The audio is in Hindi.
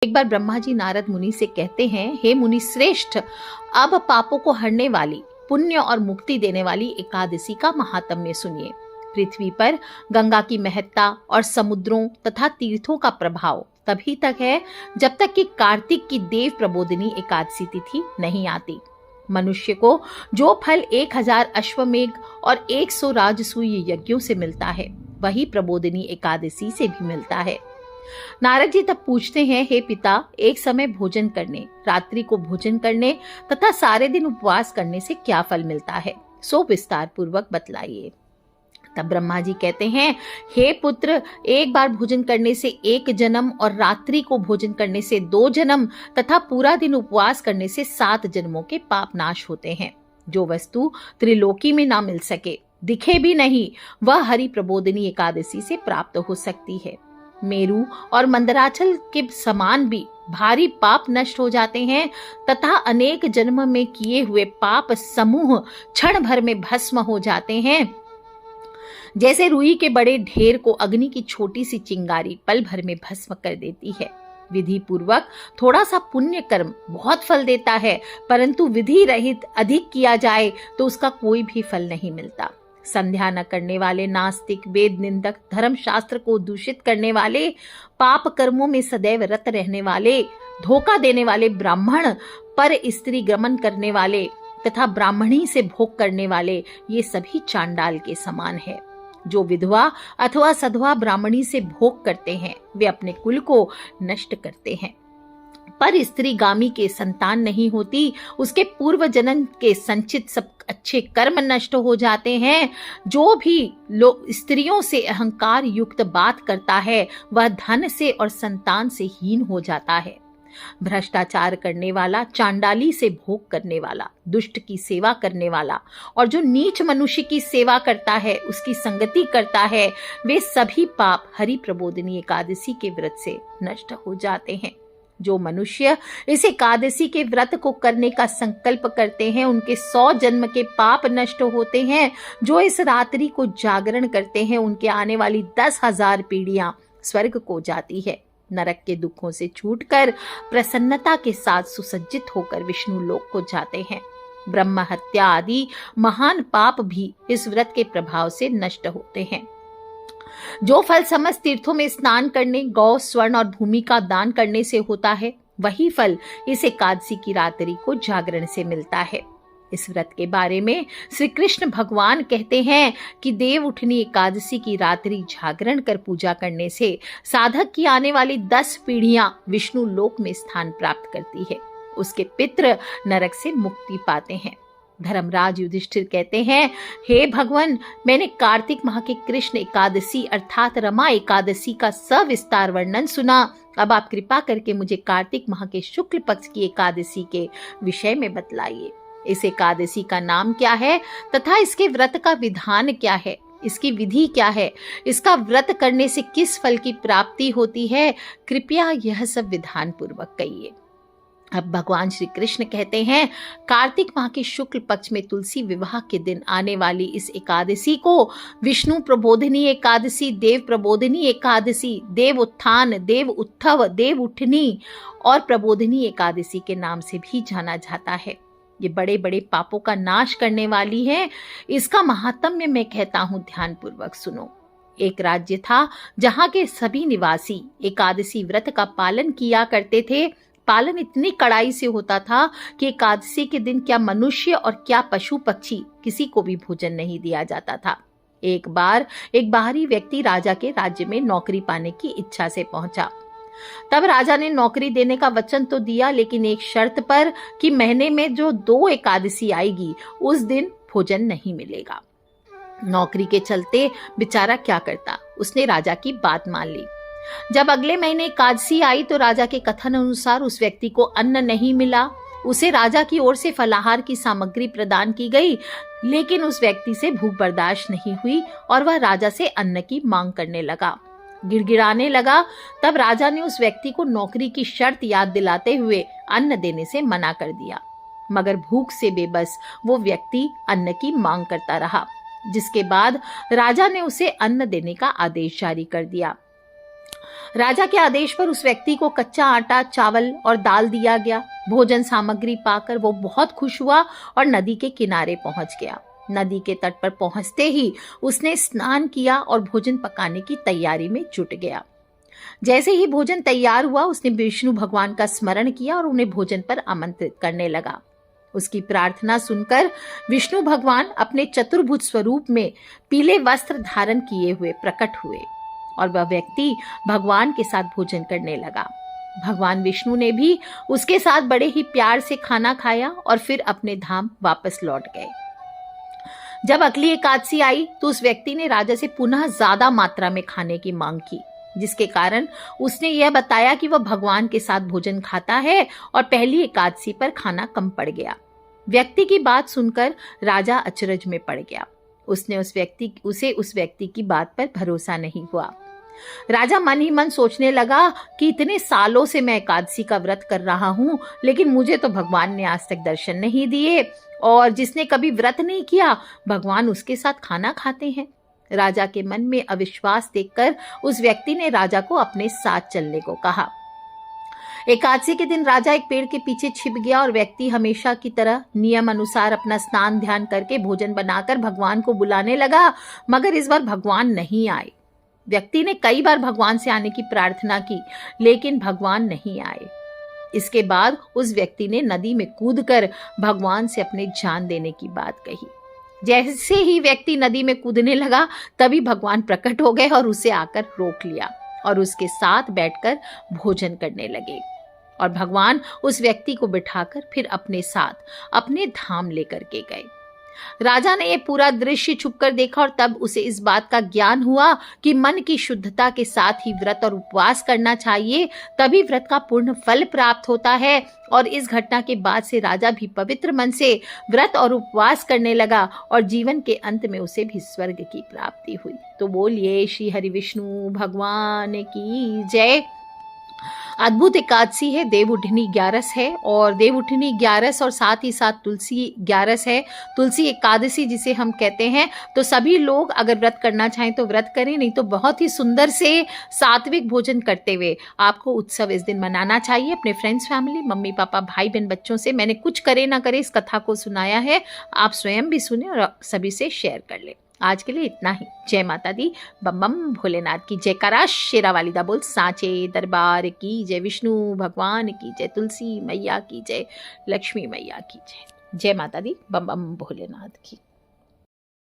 एक बार ब्रह्मा जी नारद मुनि से कहते हैं, हे मुनि श्रेष्ठ, अब पापों को हरने वाली, पुण्य और मुक्ति देने वाली एकादशी का महात्म्य सुनिए। पृथ्वी पर गंगा की महत्ता और समुद्रों तथा तीर्थों का प्रभाव तभी तक है जब तक कि कार्तिक की देव प्रबोधिनी एकादशी तिथि नहीं आती। मनुष्य को जो फल 1000 अश्वमेघ और 100 राजसूय यज्ञों से मिलता है, वही प्रबोधिनी एकादशी से भी मिलता है। नारद जी तब पूछते हैं, हे पिता, एक समय भोजन करने, रात्रि को भोजन करने तथा सारे दिन उपवास करने से क्या फल मिलता है, सो विस्तार पूर्वक बतलाइए। तब ब्रह्मा जी कहते हैं, हे पुत्र, एक बार भोजन करने से 1 जन्म और रात्रि को भोजन करने से 2 जन्म तथा पूरा दिन उपवास करने से 7 जन्मों के पाप नाश होते हैं। जो वस्तु त्रिलोकी में ना मिल सके, दिखे भी नहीं, वह हरि प्रबोधिनी एकादशी से प्राप्त हो सकती है। मेरु और मंदराचल के समान भी भारी पाप नष्ट हो जाते हैं तथा अनेक जन्म में किए हुए पाप समूह क्षण भर में भस्म हो जाते हैं। जैसे रुई के बड़े ढेर को अग्नि की छोटी सी चिंगारी पल भर में भस्म कर देती है। विधि पूर्वक थोड़ा सा पुण्य कर्म बहुत फल देता है, परंतु विधि रहित अधिक किया जाए तो उसका कोई भी फल नहीं मिलता। संध्या न करने वाले नास्तिक, वेद निंदक, धर्म शास्त्र को दूषित करने वाले, पाप कर्मों में सदैव रत रहने वाले, धोखा देने वाले ब्राह्मण, पर स्त्री गमन करने वाले तथा ब्राह्मणी से भोग करने वाले, ये सभी चांडाल के समान है। जो विधवा अथवा सधवा ब्राह्मणी से भोग करते हैं, वे अपने कुल को नष्ट करते हैं। पर स्त्रीगामी के संतान नहीं होती, उसके पूर्व जन्म के संचित सब अच्छे कर्म नष्ट हो जाते हैं। जो भी लोग स्त्रियों से अहंकार युक्त बात करता है, वह धन से और संतान से हीन हो जाता है। भ्रष्टाचार करने वाला, चांडाली से भोग करने वाला, दुष्ट की सेवा करने वाला और जो नीच मनुष्य की सेवा करता है, उसकी संगति करता है, वे सभी पाप हरि प्रबोधिनी एकादशी के व्रत से नष्ट हो जाते हैं। जो मनुष्य इस एकादशी के व्रत को करने का संकल्प करते हैं, उनके 100 जन्म के पाप नष्ट होते हैं। जो इस रात्रि को जागरण करते हैं, उनके आने वाली 10,000 पीढ़ियां स्वर्ग को जाती है। नरक के दुखों से छूटकर प्रसन्नता के साथ सुसज्जित होकर विष्णु लोक को जाते हैं। ब्रह्म हत्या आदि महान पाप भी इस व्रत के प्रभाव से नष्ट होते हैं। जो फल समस्त तीर्थों में स्नान करने, गौ, स्वर्ण और भूमि का दान करने से होता है, वही फल इस एकादशी की रात्रि को जागरण से मिलता है। इस व्रत के बारे में श्री कृष्ण भगवान कहते हैं कि देव उठनी एकादशी की रात्रि जागरण कर पूजा करने से साधक की आने वाली 10 पीढ़ियां विष्णु लोक में स्थान प्राप्त करती है। उसके पितृ नरक से मुक्ति पाते हैं। धर्मराज युधिष्ठिर कहते हैं, हे भगवान, मैंने कार्तिक माह के कृष्ण एकादशी अर्थात रमा एकादशी का सविस्तार वर्णन सुना। अब आप कृपा करके मुझे कार्तिक माह के शुक्ल पक्ष की एकादशी के विषय में बतलाइए। इस एकादशी का नाम क्या है तथा इसके व्रत का विधान क्या है, इसकी विधि क्या है, इसका व्रत करने से किस फल की प्राप्ति होती है, कृपया यह सब विधान पूर्वक कहिए। अब भगवान श्री कृष्ण कहते हैं, कार्तिक माह के शुक्ल पक्ष में तुलसी विवाह के दिन आने वाली इस एकादशी को विष्णु प्रबोधिनी एकादशी, देव प्रबोधिनी एकादशी, देव उत्थान, देव उत्थव, देव उठनी और प्रबोधिनी एकादशी के नाम से भी जाना जाता है। ये बड़े बड़े पापों का नाश करने वाली है। इसका महात्म्य मैं कहता हूँ, ध्यान पूर्वक सुनो। एक राज्य था जहाँ के सभी निवासी एकादशी व्रत का पालन किया करते थे। पालन इतनी कड़ाई से होता था कि एकादशी के दिन क्या मनुष्य और क्या पशु पक्षी, किसी को भी भोजन नहीं दिया जाता था। एक बार एक बाहरी व्यक्ति राजा के राज्य में नौकरी पाने की इच्छा से पहुंचा। तब राजा ने नौकरी देने का वचन तो दिया, लेकिन एक शर्त पर कि महीने में जो 2 एकादशी आएगी, उस दिन भोजन नहीं मिलेगा। नौकरी के चलते बेचारा क्या करता, उसने राजा की बात मान ली। जब अगले महीने एकादशी आई तो राजा के कथन अनुसार उस व्यक्ति को अन्न नहीं मिला। उसे राजा की ओर से फलाहार की सामग्री प्रदान की गई, लेकिन उस व्यक्ति से भूख बर्दाश्त नहीं हुई और वह राजा से अन्न की मांग करने लगा, गिड़गिड़ाने लगा। तब राजा ने उस व्यक्ति को नौकरी की शर्त याद दिलाते हुए अन्न देने से मना कर दिया, मगर भूख से बेबस वो व्यक्ति अन्न की मांग करता रहा, जिसके बाद राजा ने उसे अन्न देने का आदेश जारी कर दिया। राजा के आदेश पर उस व्यक्ति को कच्चा आटा, चावल और दाल दिया गया। भोजन सामग्री पाकर वो बहुत खुश हुआ और नदी के किनारे पहुंच गया। नदी के तट पर पहुंचते ही उसने स्नान किया और भोजन पकाने की तैयारी में जुट गया। जैसे ही भोजन तैयार हुआ, उसने विष्णु भगवान का स्मरण किया और उन्हें भोजन पर आमंत्रित करने लगा। उसकी प्रार्थना सुनकर विष्णु भगवान अपने चतुर्भुज स्वरूप में पीले वस्त्र धारण किए हुए प्रकट हुए और वह व्यक्ति भगवान के साथ भोजन करने लगा। भगवान विष्णु ने भी उसके साथ बड़े ही प्यार से खाना खाया और फिर अपने धाम वापस लौट गए। जब अगली एकादशी आई तो उस व्यक्ति ने राजा से पुनः ज्यादा मात्रा में खाने की मांग की, जिसके कारण उसने यह बताया कि वह भगवान के साथ भोजन खाता है और पहली एकादशी पर खाना कम पड़ गया। व्यक्ति की बात सुनकर राजा अचरज में पड़ गया। उसे उस व्यक्ति की बात पर भरोसा नहीं हुआ। राजा मन ही मन सोचने लगा कि इतने सालों से मैं एकादशी का व्रत कर रहा हूं, लेकिन मुझे तो भगवान ने आज तक दर्शन नहीं दिए, और जिसने कभी व्रत नहीं किया भगवान उसके साथ खाना खाते हैं। राजा के मन में अविश्वास देखकर उस व्यक्ति ने राजा को अपने साथ चलने को कहा। एकादशी के दिन राजा एक पेड़ के पीछे छिप गया और व्यक्ति हमेशा की तरह नियम अनुसार अपना स्नान ध्यान करके भोजन बनाकर भगवान को बुलाने लगा, मगर इस बार भगवान नहीं आए। व्यक्ति ने कई बार भगवान से आने की प्रार्थना की, लेकिन भगवान नहीं आए। इसके बाद उस व्यक्ति ने नदी में कूदकर भगवान से अपने जान देने की बात कही। जैसे ही व्यक्ति नदी में कूदने लगा, तभी भगवान प्रकट हो गए और उसे आकर रोक लिया और उसके साथ बैठकर भोजन करने लगे। और भगवान उस व्यक्ति को बिठाकर फिर अपने साथ अपने धाम लेकर के गए। राजा ने यह पूरा दृश्य छुपकर देखा और तब उसे इस बात का ज्ञान हुआ कि मन की शुद्धता के साथ ही व्रत और उपवास करना चाहिए, तभी व्रत का पूर्ण फल प्राप्त होता है। और इस घटना के बाद से राजा भी पवित्र मन से व्रत और उपवास करने लगा और जीवन के अंत में उसे भी स्वर्ग की प्राप्ति हुई। तो बोलिए श्री हरि विष्णु भगवान की जय। अद्भुत एकादशी है, देवउठनी 11 है, और देवउठनी 11 और साथ ही साथ तुलसी 11 है, तुलसी एकादशी जिसे हम कहते हैं। तो सभी लोग अगर व्रत करना चाहें तो व्रत करें, नहीं तो बहुत ही सुंदर से सात्विक भोजन करते हुए आपको उत्सव इस दिन मनाना चाहिए अपने फ्रेंड्स, फैमिली, मम्मी पापा, भाई बहन, बच्चों से। मैंने कुछ करे ना करे इस कथा को सुनाया है, आप स्वयं भी सुने और सभी से शेयर कर ले। आज के लिए इतना ही। जय माता दी, बम बम भोलेनाथ की जयकारा, शेरा वाली दा बोल सांचे दरबार की जय, विष्णु भगवान की जय, तुलसी मैया की जय, लक्ष्मी मैया की जय। जय माता दी, बम बम भोलेनाथ की।